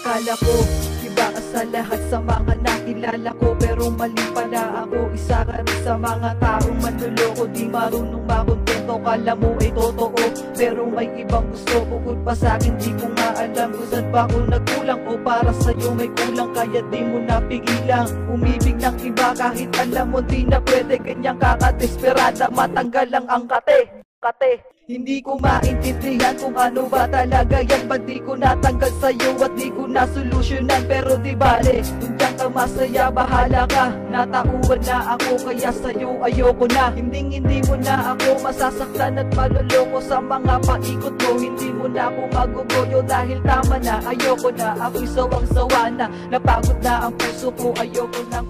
Akala ko iba ka sa lahat sa mga nakilala ko, pero mali pala ako. Isa ka rin sa mga taong manloloko, di marunong makontento. Kala mo ay totoo, pero may ibang gusto. Bukod pa sa'kin, di ko nga alam kung saan ba ako nagkulang, o para sa'yo may kulang, kaya di mo napigilang umibig ng iba. Kahit alam mo di na pwede, ganyang kakadesperada, matanggal lang ang kate. Hindi ko maintindihan kung ano ba talaga yan. Ba't di ko natanggal sa'yo at di ko nasolusyonan? Pero di bale, kung diyan ka masaya, bahala ka. Natauhan na ako, kaya sa'yo ayoko na. Hindi mo na ako masasaktan at maloloko sa mga paikot mo. Hindi mo na ako magugoyo dahil tama na. Ayoko na, ako'y sawang-sawa na. Napagod na ang puso ko, ayoko nang